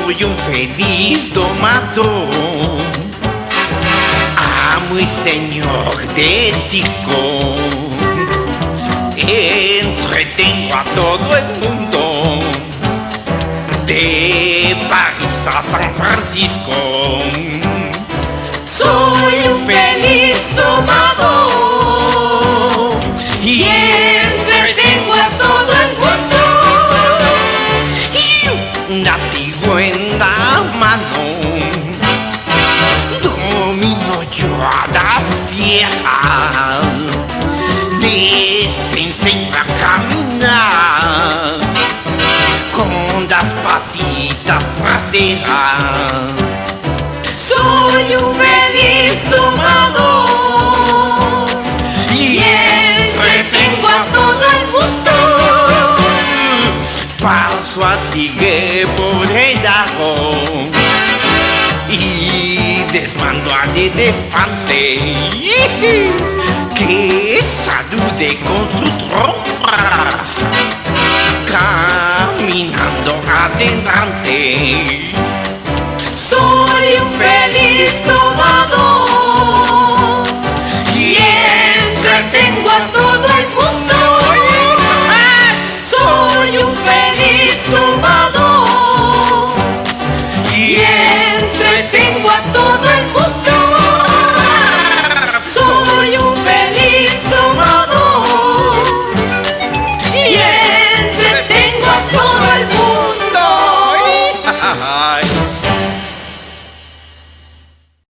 Soy un feliz domador, amo y señor del circo. Entretengo a todo el mundo, de París a San Francisco. Soy un feliz domador y entretengo a todo el mundo. Y un látigo en la mano, domino yo a las viejas, les enseño a caminar con las patitas traseras. Soy un feliz domador y entretengo a todo el mundo. Paso a tigre por el lago y desmando al elefante que salude con su trompa, caminando adelante. Soy un feliz domador